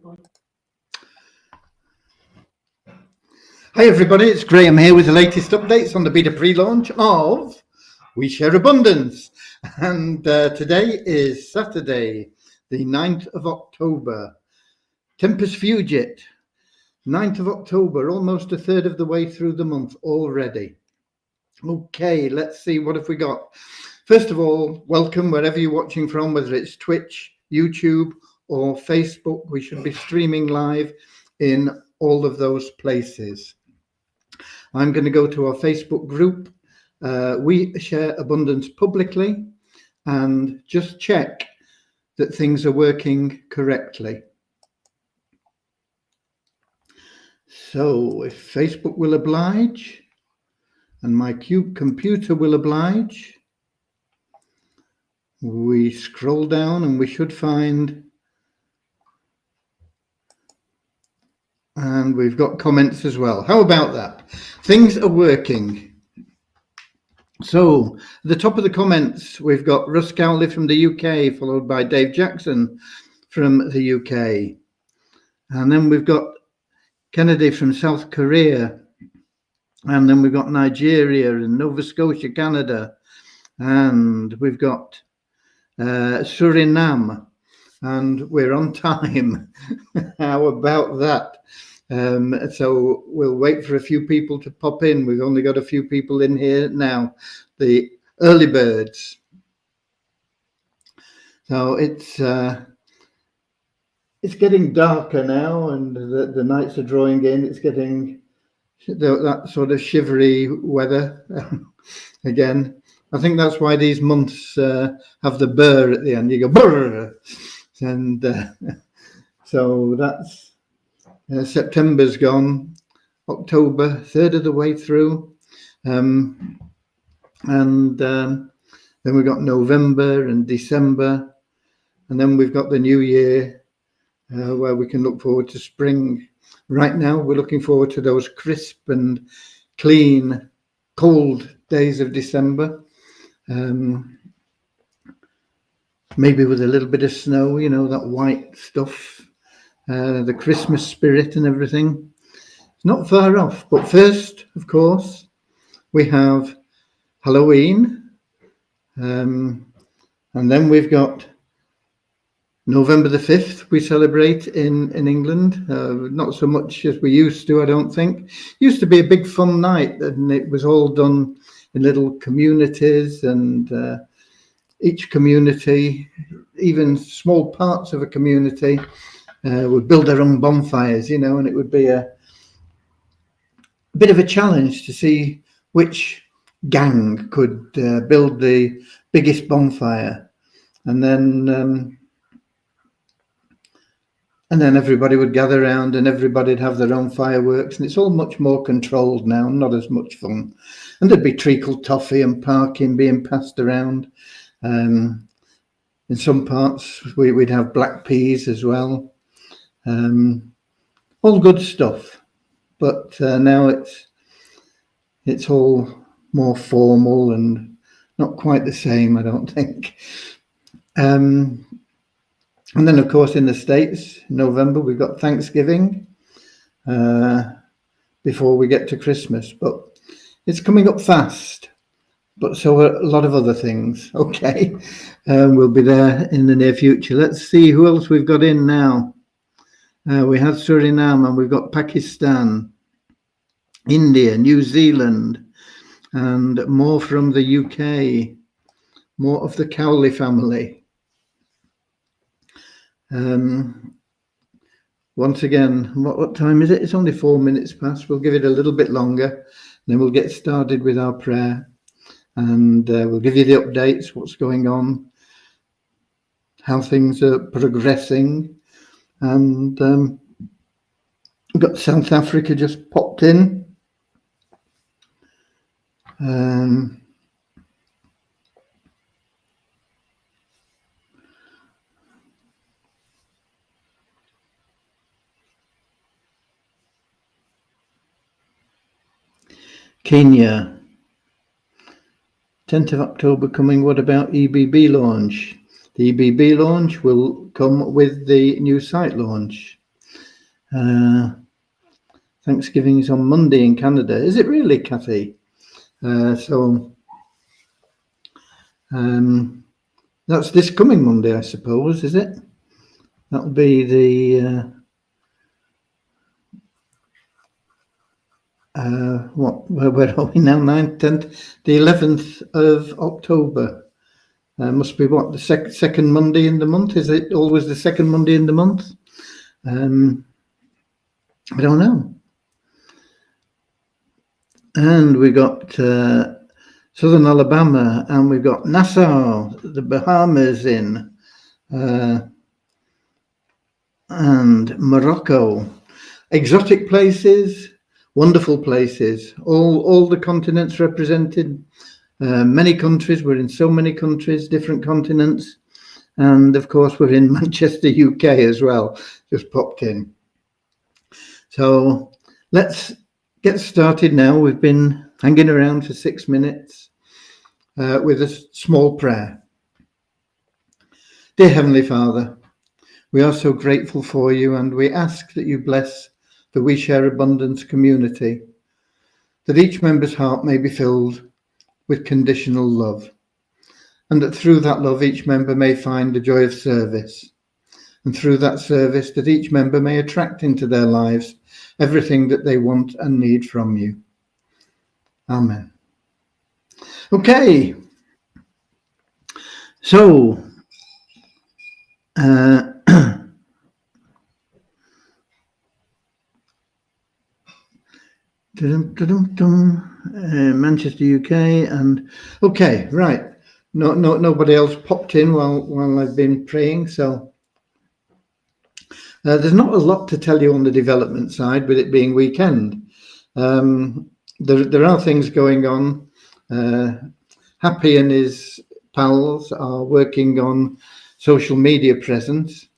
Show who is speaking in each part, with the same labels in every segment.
Speaker 1: Hi everybody, it's Graham here with the latest updates on the beta pre-launch of We Share Abundance. And today is Saturday, the 9th of October. Tempus Fugit, 9th of October, almost a third of the way through the month already. Okay, let's see, what have we got? First of all, welcome wherever you're watching from, whether it's Twitch, YouTube or Facebook. We should be streaming live in all of those places. I'm going to go to our Facebook group, We Share Abundance Publicly, and just check that things are working correctly. So if Facebook will oblige, and my computer will oblige, we scroll down and we should find, and we've got comments as well. How about that? Things are working. So at the top of the comments, we've got Russ Cowley from the UK, followed by Dave Jackson from the UK. And then we've got Kennedy from South Korea. And then we've got Nigeria and Nova Scotia, Canada. And we've got Suriname. And we're on time. How about that? So we'll wait for a few people to pop in. We've only got a few people in here now, the early birds. So it's getting darker now, and the nights are drawing in. It's getting that sort of shivery weather again. I think that's why these months have the burr at the end. You go burr, and so that's. September's gone, October, third of the way through, and then we've got November and December, and then we've got the new year where we can look forward to spring. Right now, we're looking forward to those crisp and clean, cold days of December, maybe with a little bit of snow, you know, that white stuff. The Christmas spirit and everything. It's not far off. But first, of course, we have Halloween. And then we've got November the 5th, we celebrate in England. Not so much as we used to, I don't think. Used to be a big fun night, and it was all done in little communities, and each community, even small parts of a community, would build their own bonfires, you know, and it would be a bit of a challenge to see which gang could build the biggest bonfire, and then everybody would gather around, and everybody'd have their own fireworks, and it's all much more controlled now, not as much fun. And there'd be treacle toffee and parking being passed around. In some parts, we'd have black peas as well. All good stuff, but now it's all more formal and not quite the same, I don't think. And then, of course, in the States, November, we've got Thanksgiving before we get to Christmas, but it's coming up fast. But so are a lot of other things. Okay, we'll be there in the near future. Let's see who else we've got in now. We have Suriname, and we've got Pakistan, India, New Zealand, and more from the UK, more of the Cowley family. Once again, what time is it? It's only 4 minutes past. We'll give it a little bit longer, then we'll get started with our prayer, and we'll give you the updates, what's going on, how things are progressing. And we've got South Africa just popped in. Kenya, 10th of October coming. What about EBB launch? The EBB launch will come with the new site launch. Thanksgiving is on Monday in Canada. Is it really, Kathy? That's this coming Monday, I suppose, is it? That'll be the where are we now? 9th, 10th, the 11th of October. Must be what, the second Monday in the month? Is it always the second Monday in the month? I don't know. And we got Southern Alabama, and we've got Nassau, the Bahamas in, and Morocco. Exotic places, wonderful places, all the continents represented, many countries. We're in so many countries, different continents, and of course we're in Manchester, UK as well, just popped in. So let's get started now. We've been hanging around for 6 minutes with a small prayer. Dear Heavenly Father, we are so grateful for you, and we ask that you bless the We Share Abundance community, that each member's heart may be filled with conditional love, and that through that love each member may find the joy of service, and through that service that each member may attract into their lives everything that they want and need from you. Amen. Okay, so Manchester, UK, and okay, right. Nobody else popped in while I've been praying, so there's not a lot to tell you on the development side, with it being weekend. There are things going on. Happy and his pals are working on social media presence,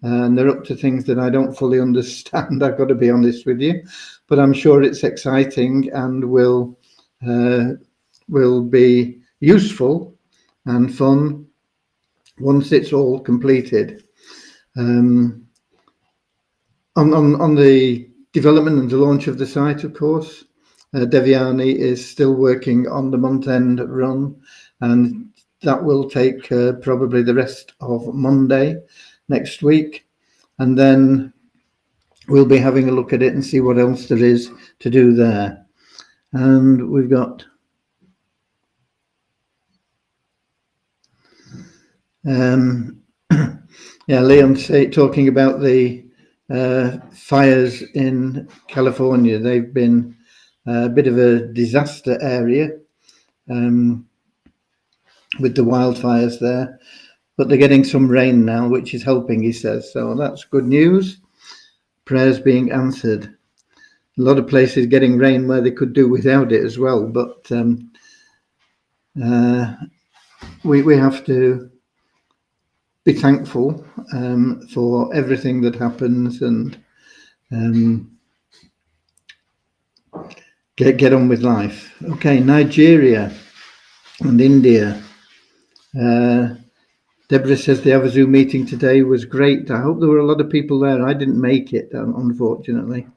Speaker 1: and they're up to things that I don't fully understand, I've got to be honest with you, but I'm sure it's exciting and will be useful and fun once it's all completed. On the development and the launch of the site, of course, Deviani is still working on the month-end run, and that will take probably the rest of Monday next week, and then we'll be having a look at it and see what else there is to do there. And we've got Leon talking about the fires in California. They've been a bit of a disaster area with the wildfires there, but they're getting some rain now, which is helping, he says, so that's good news. Prayers being answered. A lot of places getting rain where they could do without it as well, but we have to be thankful for everything that happens, and get on with life. Okay, Nigeria and India. Deborah says the Avazu meeting today was great. I hope there were a lot of people there. I didn't make it, unfortunately.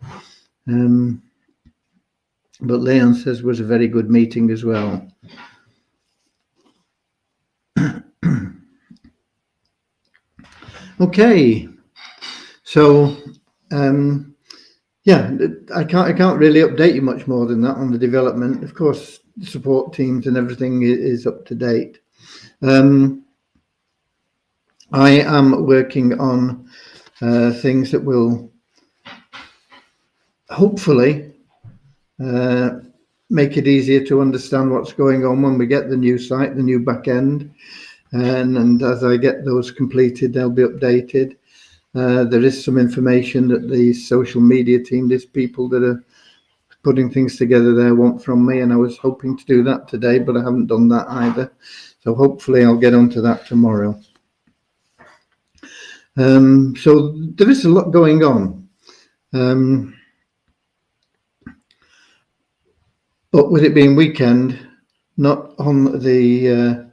Speaker 1: But Leon says it was a very good meeting as well. Okay, so I can't really update you much more than that on the development. Of course, the support teams and everything is up to date. I am working on things that will hopefully make it easier to understand what's going on when we get the new site, the new back end. And as I get those completed, they'll be updated. There is some information that the social media team, these people that are putting things together there, want from me, and I was hoping to do that today, but I haven't done that either. So hopefully I'll get onto that tomorrow. So there is a lot going on. But with it being weekend, not on the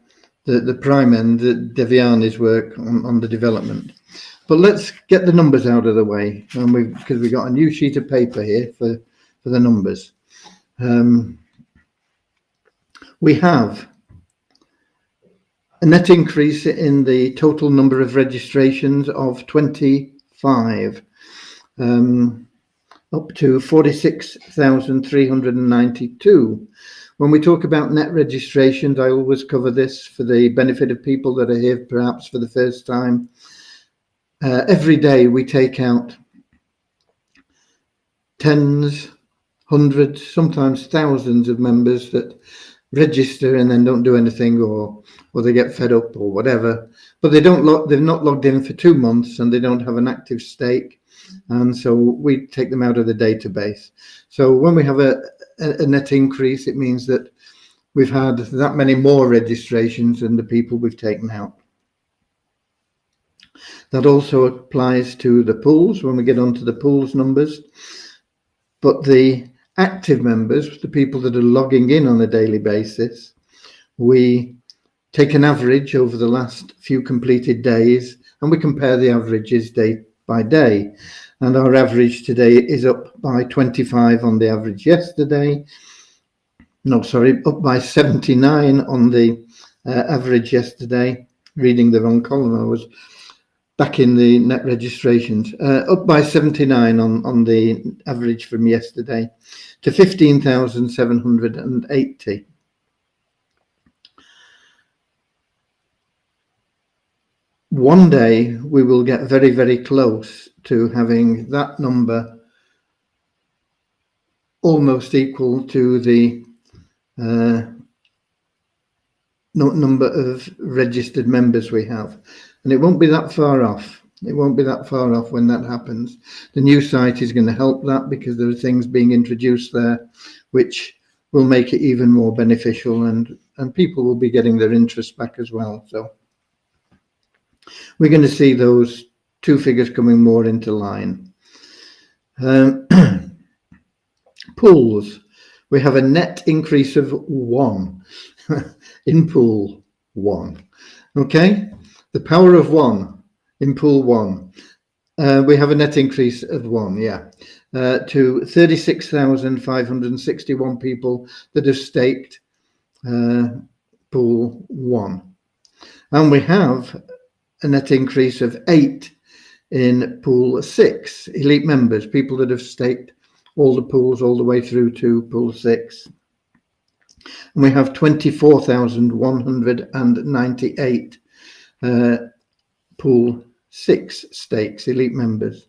Speaker 1: prime end, Deviani's work on the development. But let's get the numbers out of the way, and because we've got a new sheet of paper here for the numbers. We have a net increase in the total number of registrations of 25, up to 46,392. When we talk about net registrations, I always cover this for the benefit of people that are here perhaps for the first time. Every day we take out tens, hundreds, sometimes thousands of members that register and then don't do anything, or they get fed up or whatever. But they've not logged in for 2 months and they don't have an active stake, and so we take them out of the database. So when we have a net increase, it means that we've had that many more registrations than the people we've taken out. That also applies to the pools when we get onto the pools numbers. But the active members, the people that are logging in on a daily basis, we take an average over the last few completed days and we compare the averages day by day. And our average today is up by 25 on the average yesterday. No, sorry, up by 79 on the average yesterday. Reading the wrong column, I was back in the net registrations. Up by 79 on the average from yesterday to 15,780. One day we will get very, very close to having that number almost equal to the number of registered members we have, and it won't be that far off. It won't be that far off when that happens. The new site is going to help that, because there are things being introduced there which will make it even more beneficial, and people will be getting their interest back as well. So we're going to see those two figures coming more into line. Pools. We have a net increase of 1 in pool 1. Okay, the power of 1 in pool 1. We have a net increase of 1, to 36,561 people that have staked pool 1. And we have a net increase of 8 in pool 6, elite members, people that have staked all the pools all the way through to pool 6. And we have 24,198 pool 6 stakes, elite members.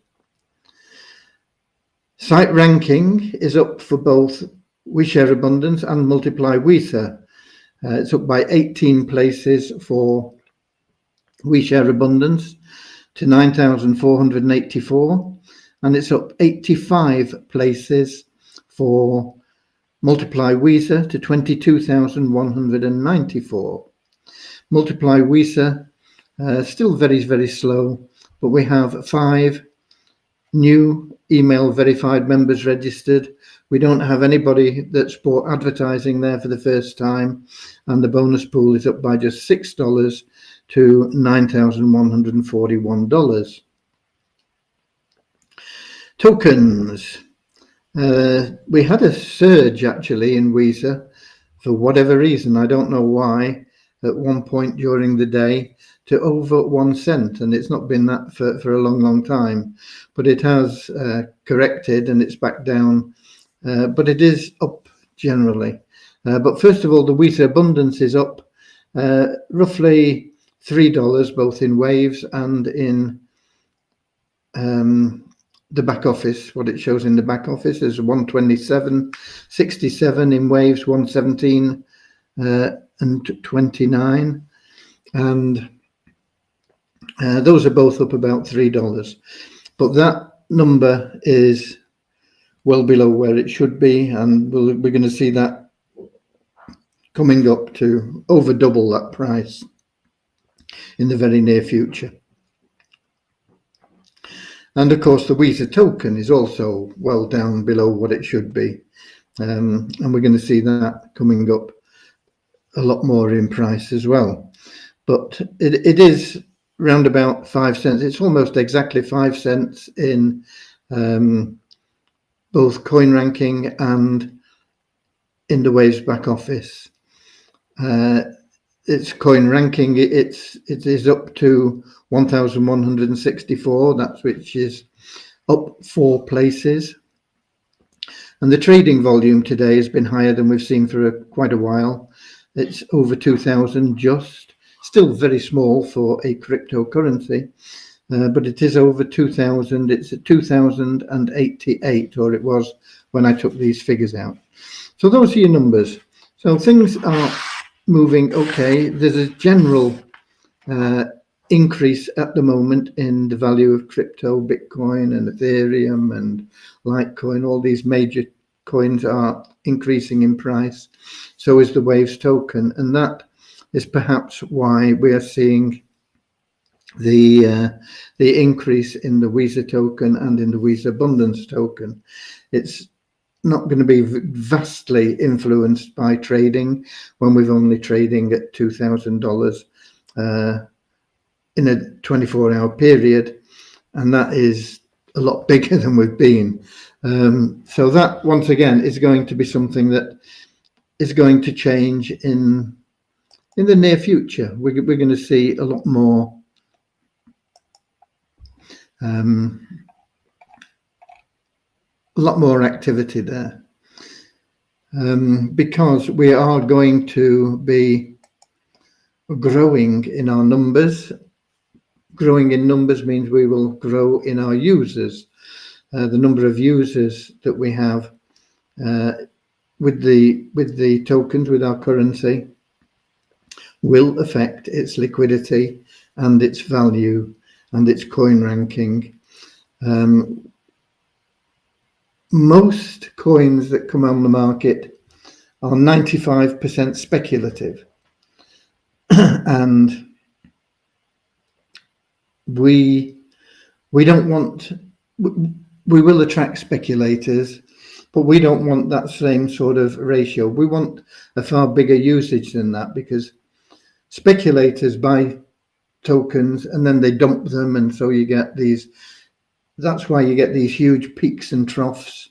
Speaker 1: Site ranking is up for both We Share Abundance and Multiply WISA. It's up by 18 places for We Share Abundance to 9,484. And it's up 85 places for Multiply WISA to 22,194. Multiply WISA still very, very slow, but we have 5 new email verified members registered. We don't have anybody that's bought advertising there for the first time, and the bonus pool is up by just $6 to $9,141. Tokens. We had a surge actually in WISA for whatever reason. I don't know why, at one point during the day to over 1 cent, and it's not been that for a long time, but it has corrected and it's back down, but it is up generally. But first of all, the WISA Abundance is up roughly $3, both in waves and in the back office. What it shows in the back office is 127.67 in waves, 117 and 29, and those are both up about $3. But that number is well below where it should be, and we're going to see that coming up to over double that price in the very near future. And of course, the WISA token is also well down below what it should be. And we're going to see that coming up a lot more in price as well. But it is round about 5 cents. It's almost exactly 5 cents in both CoinRanking and in the Waves back office. It's CoinRanking. It is up to 1,164. That's which is up 4 places. And the trading volume today has been higher than we've seen for quite a while. It's over 2,000 just. Still very small for a cryptocurrency, but it is over 2,000. It's at 2,088, or it was when I took these figures out. So those are your numbers. So things are moving okay. There's a general increase at the moment in the value of crypto, Bitcoin and Ethereum and Litecoin. All these major coins are increasing in price. So is the Waves token, and that is perhaps why we are seeing the increase in the Visa token and in the Visa Abundance token. It's not going to be vastly influenced by trading when we're only trading at $2,000 in a 24-hour period, and that is a lot bigger than we've been. So that once again is going to be something that is going to change in the near future. We're going to see a lot more activity there, because we are going to be growing in our numbers. Growing in numbers means we will grow in our users. The number of users that we have with the tokens, with our currency, will affect its liquidity and its value and its CoinRanking. Most coins that come on the market are 95% speculative, and we don't want. We will attract speculators, but we don't want that same sort of ratio. We want a far bigger usage than that, because speculators buy tokens and then they dump them, and so you get these. That's why you get these huge peaks and troughs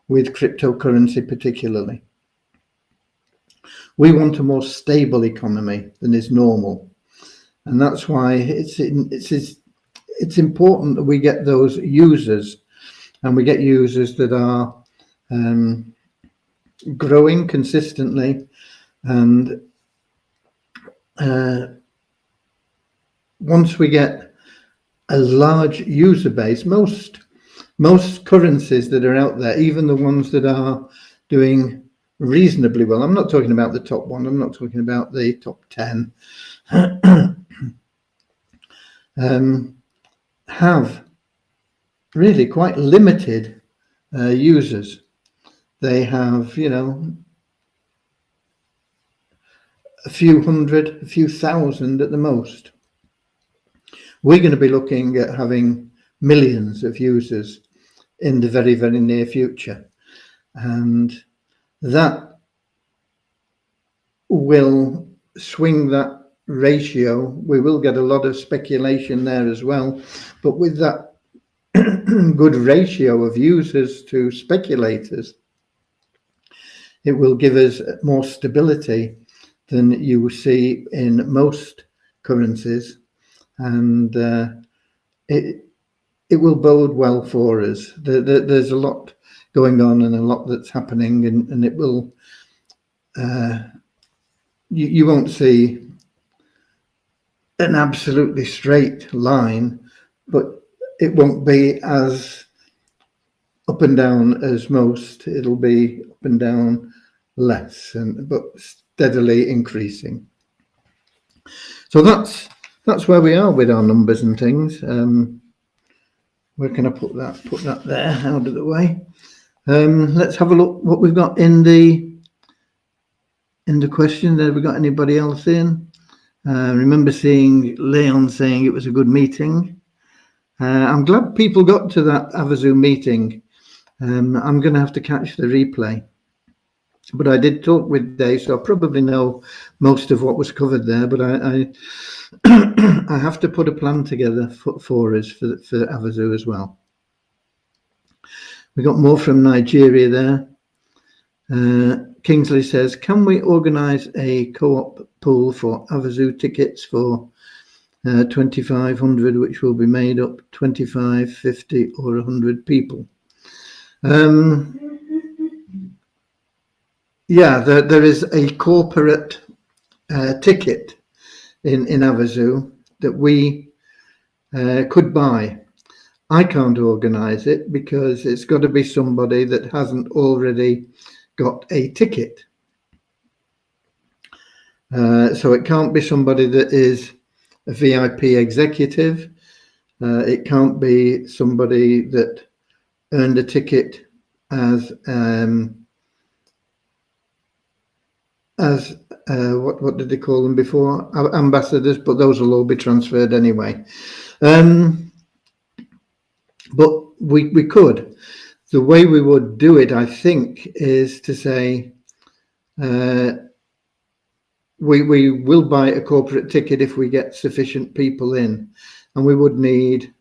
Speaker 1: with cryptocurrency particularly. We want a more stable economy than is normal, and that's why it's important that we get those users, and we get users that are growing consistently. And once we get a large user base, most currencies that are out there, even the ones that are doing reasonably well, I'm not talking about the top one, I'm not talking about the top 10, have really quite limited users. They have, a few hundred, a few thousand at the most. We're going to be looking at having millions of users in the very, very near future, and that will swing that ratio. We will get a lot of speculation there as well, but with that good ratio of users to speculators, it will give us more stability than you see in most currencies, and it will bode well for us. There's a lot going on and a lot that's happening, and it will. You won't see an absolutely straight line, but it won't be as up and down as most. It'll be up and down less, but steadily increasing. So that's where we are with our numbers and things. Where can I put that there out of the way? Let's have a look what we've got in the question. Have we got anybody else in? Remember seeing Leon saying it was a good meeting. I'm glad people got to that Avazu meeting. I'm going to have to catch the replay. But I did talk with Dave, so I probably know most of what was covered there. But I I have to put a plan together for us for Avazu as well. We got more from Nigeria there. Kingsley says, can we organise a co-op pool for Avazu tickets for 2,500, which will be made up 25, 50 or 100 people? Yeah, there is a corporate ticket in Avazu that we could buy. I can't organise it because it's got to be somebody that hasn't already got a ticket. So it can't be somebody that is a VIP executive. It can't be somebody that earned a ticket as what did they call them before? Ambassadors, but those will all be transferred anyway. But we could. The way we would do it, I think, is to say we will buy a corporate ticket if we get sufficient people in, and we would need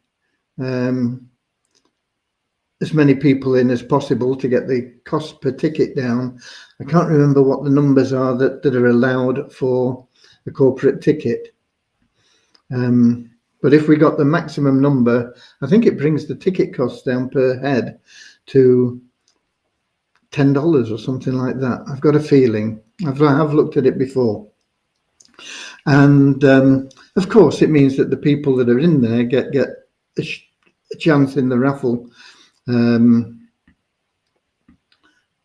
Speaker 1: as many people in as possible to get the cost per ticket down. I can't remember what the numbers are that are allowed for a corporate ticket. But if we got the maximum number, I think it brings the ticket cost down per head to $10 or something like that. I've got a feeling. I have looked at it before. And of course, it means that the people that are in there get a chance in the raffle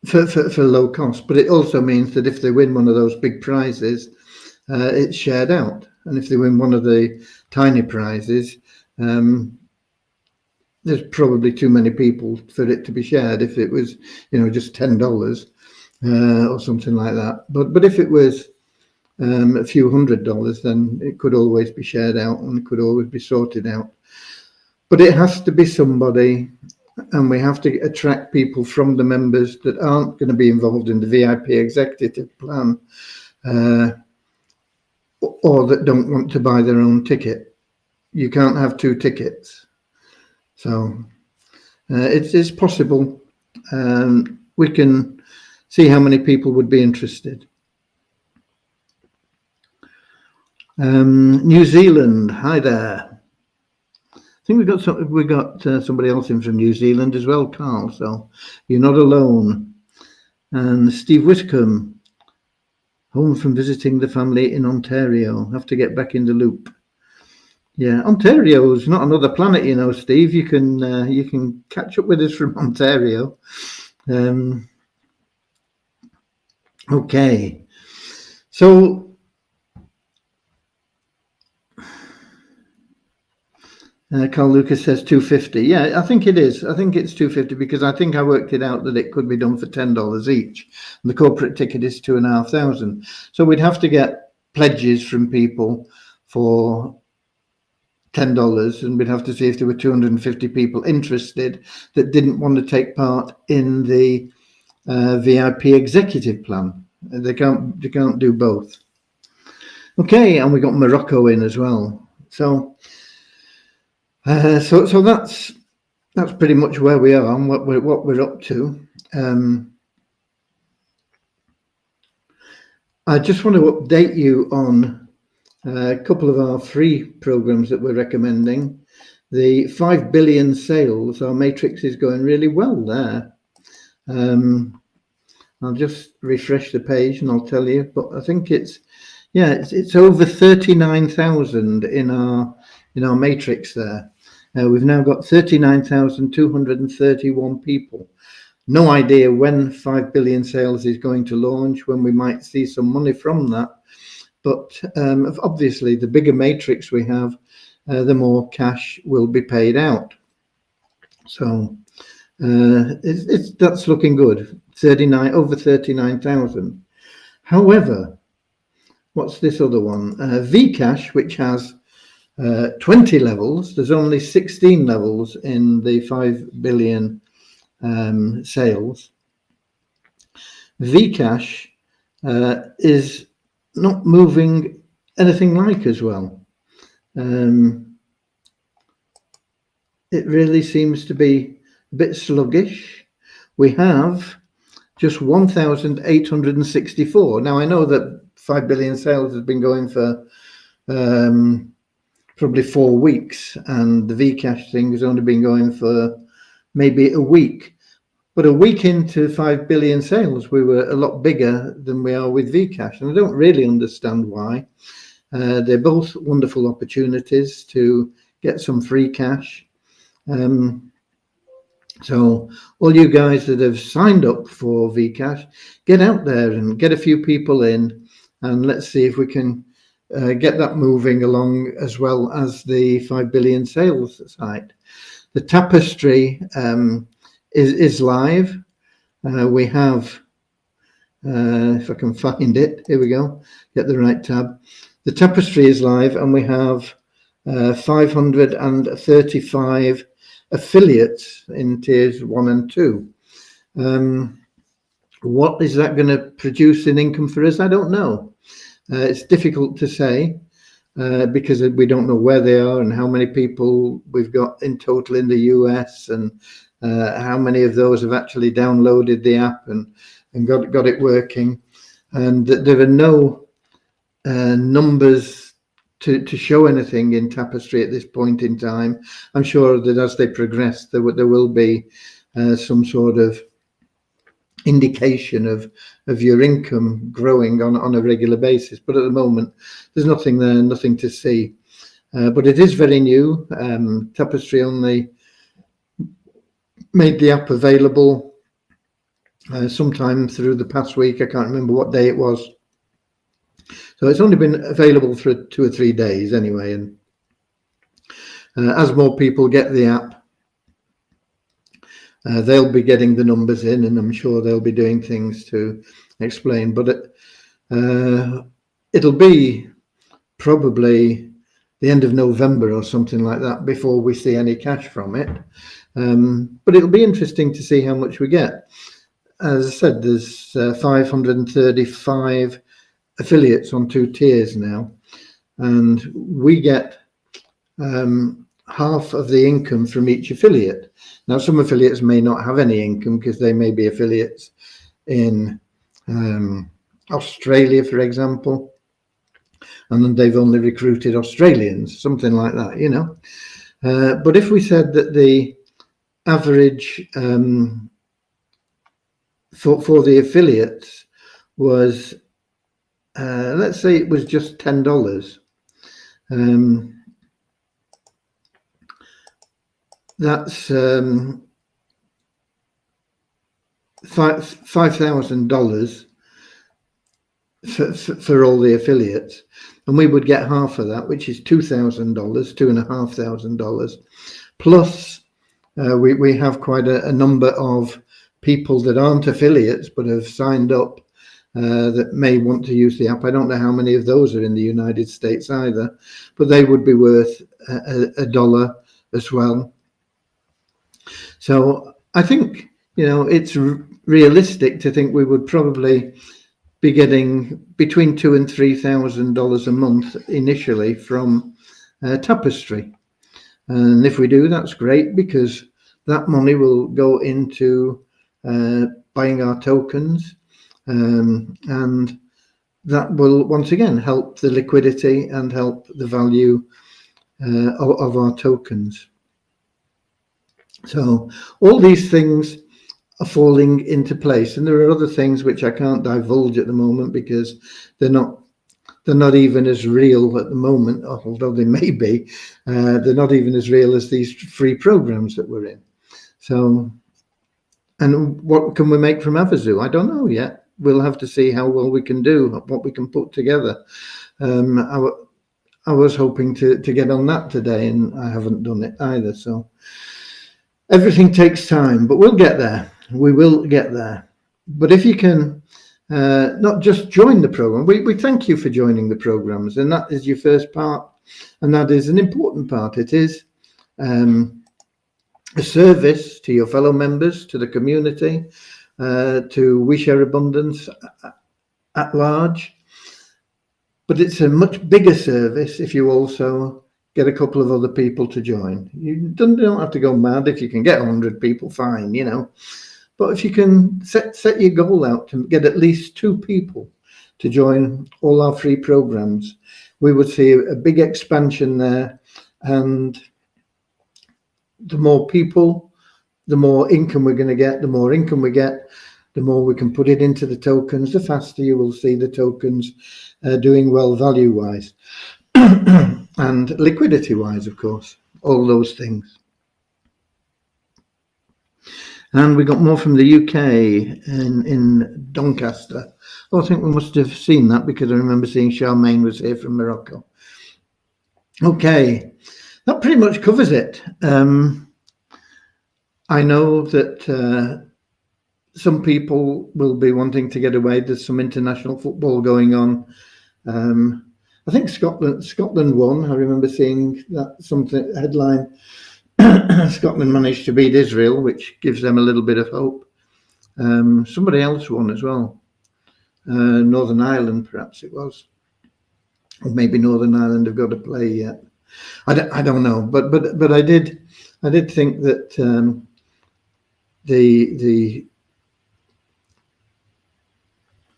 Speaker 1: for low cost. But it also means that if they win one of those big prizes, it's shared out. And if they win one of the tiny prizes, there's probably too many people for it to be shared. If it was, just $10 or something like that. But if it was a few $100, then it could always be shared out and could always be sorted out. But it has to be somebody, and we have to attract people from the members that aren't going to be involved in the VIP executive plan, or that don't want to buy their own ticket. You can't have two tickets. So it's possible. We can see how many people would be interested. New Zealand, hi there. I think we got somebody else in from New Zealand as well, Carl. So you're not alone. And Steve Whitcomb, home from visiting the family in Ontario. Have to get back in the loop. Yeah, Ontario is not another planet, Steve. You can catch up with us from Ontario. Okay, so Carl Lucas says 250. Yeah, I think it is. I think it's 250 because I think I worked it out that it could be done for $10 each. And the corporate ticket is $2,500. So we'd have to get pledges from people for $10, and we'd have to see if there were 250 people interested that didn't want to take part in the VIP executive plan. They can't do both. Okay, and we got Morocco in as well. So that's pretty much where we are and what we're up to. I just want to update you on a couple of our free programs that we're recommending. The 5 billion sales, our matrix is going really well there. I'll just refresh the page and I'll tell you, but I think it's over 39,000 in our matrix there. We've now got 39,231 people. No idea when 5 billion sales is going to launch, when we might see some money from that. But obviously, the bigger matrix we have, the more cash will be paid out. So that's looking good. Over 39,000. However, what's this other one? Vcash, which has 20 levels. There's only 16 levels in the 5 billion sales. Vcash is not moving anything like as well. It really seems to be a bit sluggish. We have just 1,864. Now, I know that 5 billion sales has been going for probably 4 weeks, and the Vcash thing has only been going for maybe a week. But a week into 5 billion sales, we were a lot bigger than we are with Vcash, and I don't really understand why. They're both wonderful opportunities to get some free cash. So all you guys that have signed up for Vcash, get out there and get a few people in, and let's see if we can get that moving along, as well as the 5 billion sales site. The Tapestry is live. We have, if I can find it, here we go, get the right tab. The Tapestry is live, and we have 535 affiliates in tiers 1 and 2. What is that going to produce in income for us? I don't know. It's difficult to say because we don't know where they are and how many people we've got in total in the US, and how many of those have actually downloaded the app and got it working. And there are no numbers to show anything in Tapestry at this point in time. I'm sure that as they progress, there will be some sort of indication of your income growing on a regular basis. But at the moment, there's nothing there, nothing to see. But it is very new. Tapestry only made the app available sometime through the past week. I can't remember what day it was. So it's only been available for 2 or 3 days anyway. And as more people get the app, they'll be getting the numbers in, and I'm sure they'll be doing things to explain. But it'll be probably the end of November or something like that before we see any cash from it. But it'll be interesting to see how much we get. As I said, there's 535 affiliates on 2 tiers now, and we get half of the income from each affiliate. Now, some affiliates may not have any income because they may be affiliates in Australia, for example, and then they've only recruited Australians, something like that, you know. But if we said that the average for the affiliates was, let's say it was just $10, that's $5,000 for all the affiliates, and we would get half of that, which is $2,000, $2,500, plus we have quite a number of people that aren't affiliates but have signed up that may want to use the app. I don't know how many of those are in the United States either, but they would be worth $1 as well. So I think, you know, it's realistic to think we would probably be getting between $2,000 and $3,000 a month initially from Tapestry. And if we do, that's great, because that money will go into buying our tokens, and that will once again help the liquidity and help the value of our tokens. So all these things are falling into place, and there are other things which I can't divulge at the moment because they're not even as real at the moment, although they may be. They're not even as real as these free programs that we're in. So, and what can we make from Avazoo? I don't know yet. We'll have to see how well we can do, what we can put together. I was hoping to get on that today, and I haven't done it either. So everything takes time, but we'll get there. We will get there. But if you can not just join the program, we thank you for joining the programs, and that is your first part, and that is an important part. It is a service to your fellow members, to the community. to We Share Abundance at large. But it's a much bigger service if you also get a couple of other people to join. You don't have to go mad. If you can get 100 people, fine, you know. But if you can set your goal out to get at least 2 people to join all our free programs, we would see a big expansion there. And the more people, the more income we're going to get. The more income we get, the more we can put it into the tokens, the faster you will see the tokens doing well value-wise and liquidity-wise, of course, all those things. And we got more from the UK in Doncaster. Oh, I think we must have seen that because I remember seeing Charmaine was here from Morocco. Okay, that pretty much covers it. I know that some people will be wanting to get away. There's some international football going on. I think Scotland won. I remember seeing that something headline. Scotland managed to beat Israel, which gives them a little bit of hope. Somebody else won as well. Northern Ireland, perhaps it was, or maybe Northern Ireland have got to play yet. I don't know, but I did think that the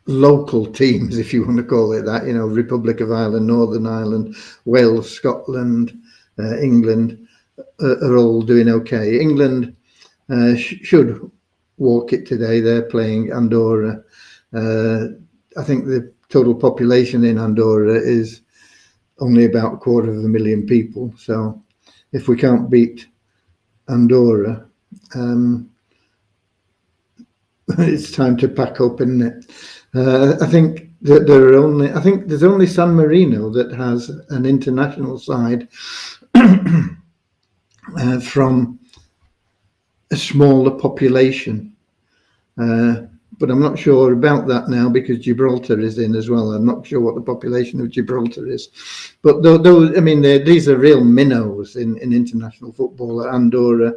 Speaker 1: local teams, if you want to call it that, you know, Republic of Ireland, Northern Ireland, Wales, Scotland, England, are all doing okay. England should walk it today. They're playing Andorra. I think the total population in Andorra is only about 250,000 people. So if we can't beat Andorra, it's time to pack up, isn't it? I think that there's only San Marino that has an international side from a smaller population. But I'm not sure about that now because Gibraltar is in as well. I'm not sure what the population of Gibraltar is. But those, I mean, these are real minnows in international football, Andorra,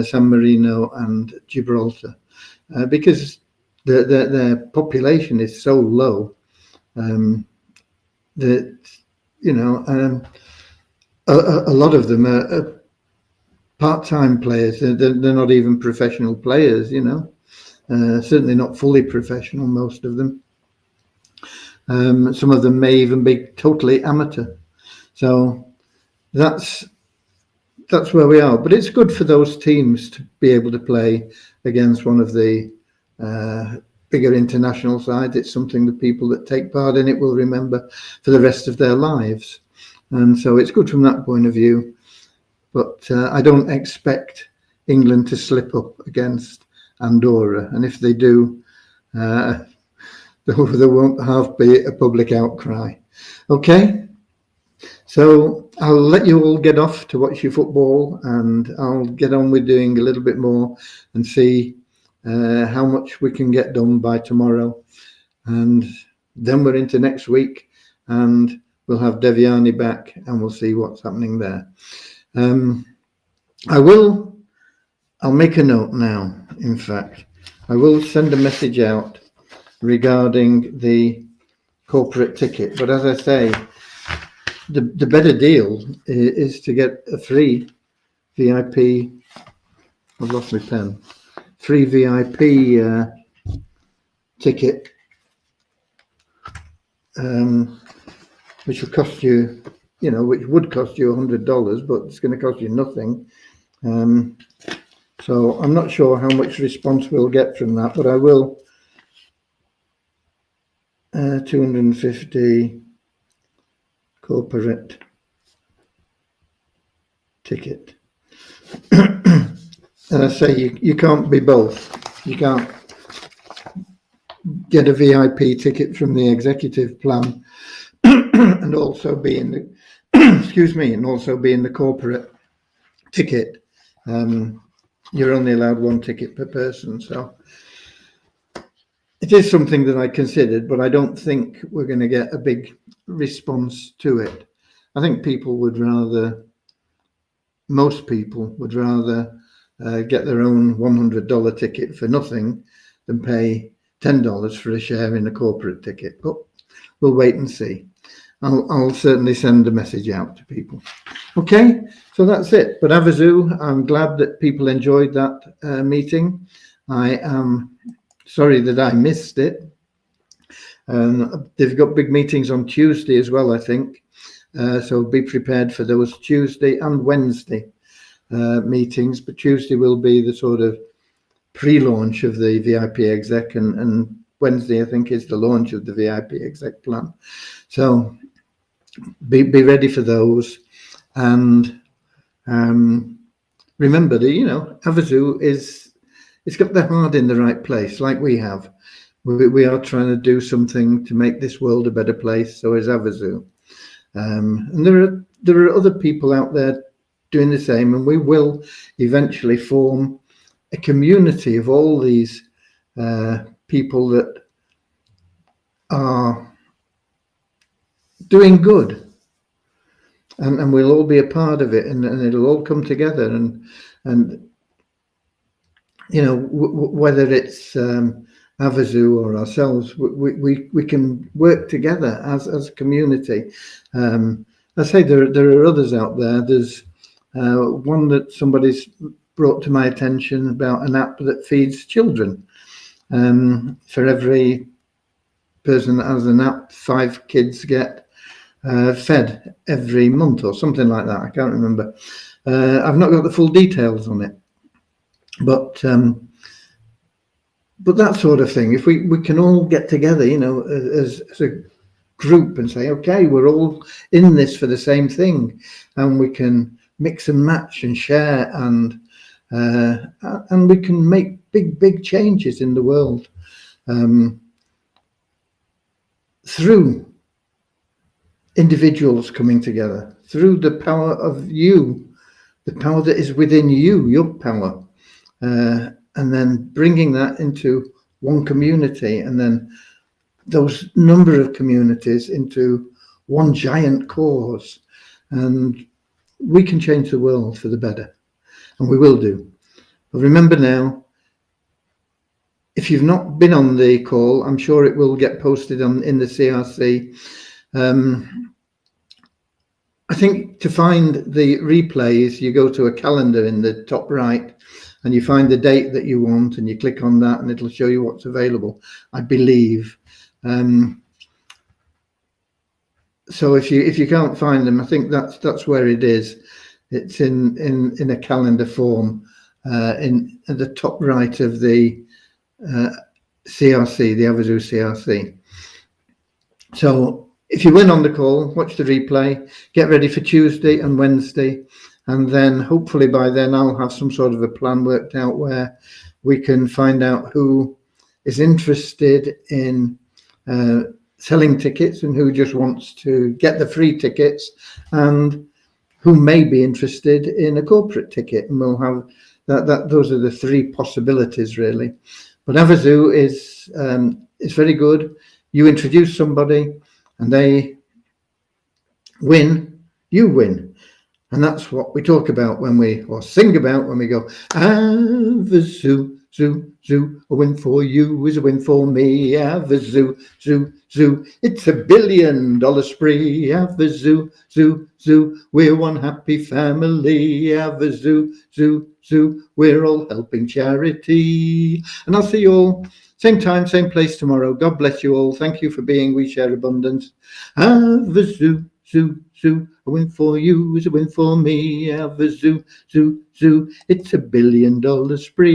Speaker 1: San Marino and Gibraltar, because their population is so low that, you know, a lot of them are part-time players. They're not even professional players, you know. Certainly not fully professional, most of them. Some of them may even be totally amateur. So that's where we are. But it's good for those teams to be able to play against one of the bigger international sides. It's something that people that take part in it will remember for the rest of their lives. And so it's good from that point of view. But I don't expect England to slip up against Andorra, and if they do, there won't have be a public outcry. Okay, so I'll let you all get off to watch your football, and I'll get on with doing a little bit more and see how much we can get done by tomorrow, and then we're into next week, and we'll have Devyani back, and we'll see what's happening there. I'll make a note now. In fact, I will send a message out regarding the corporate ticket. But as I say, the better deal is to get a free VIP. I've lost my pen. Free VIP ticket, which will cost you, you know, which would cost you $100, but it's going to cost you nothing. So I'm not sure how much response we'll get from that, but I will. 250 corporate ticket. And I say you can't be both. You can't get a VIP ticket from the executive plan and also be in the excuse me, and also be in the corporate ticket. You're only allowed one ticket per person, so it is something that I considered, but I don't think we're going to get a big response to it. I think most people would rather get their own $100 ticket for nothing than pay $10 for a share in a corporate ticket. But we'll wait and see. I'll certainly send a message out to people. Okay, so that's it. But Havasu, I'm glad that people enjoyed that meeting. I am sorry that I missed it. They've got big meetings on Tuesday as well, I think. So be prepared for those Tuesday and Wednesday meetings. But Tuesday will be the sort of pre-launch of the VIP exec, and Wednesday, I think, is the launch of the VIP exec plan. So be ready for those. And remember that, you know, Havasu it's got their heart in the right place, like we have. We are trying to do something to make this world a better place. So is Havasu. And there are other people out there doing the same, and we will eventually form a community of all these people that are doing good, and we'll all be a part of it, and it'll all come together, and you know, whether it's Havasu or ourselves, we can work together as a community. I say there are others out there. There's one that somebody's brought to my attention about an app that feeds children. For every person that has an app, 5 kids get fed every month or something like that. I can't remember. I've not got the full details on it, but that sort of thing. If we can all get together, you know, as a group and say, okay, we're all in this for the same thing, and we can mix and match and share, and we can make big changes in the world through individuals coming together, through the power of you, the power that is within you, your power, and then bringing that into one community, and then those number of communities into one giant cause, and we can change the world for the better, and we will do. But remember now, if you've not been on the call, I'm sure it will get posted in the CRC. I think to find the replays, you go to a calendar in the top right, and you find the date that you want, and you click on that, and it'll show you what's available, I believe. So if you can't find them, I think that's where it is. It's in a calendar form in at the top right of the CRC, the Havasu CRC. So if you win on the call, watch the replay, get ready for Tuesday and Wednesday, and then hopefully by then I'll have some sort of a plan worked out where we can find out who is interested in selling tickets and who just wants to get the free tickets, and who may be interested in a corporate ticket. And we'll have that those are the 3 possibilities really. But Havasu is very good. You introduce somebody and they win, you win. And that's what we talk about or sing about when we go, Havasu, zoo, zoo, a win for you is a win for me. Havasu, zoo, zoo, it's $1 billion spree. Havasu, zoo, zoo, we're one happy family. Havasu, zoo, zoo, we're all helping charity. And I'll see you all same time, same place tomorrow. God bless you all. Thank you for being We Share Abundance. Havasu, zoo, zoo, a win for you is a win for me. Havasu, zoo, zoo, it's $1 billion spree.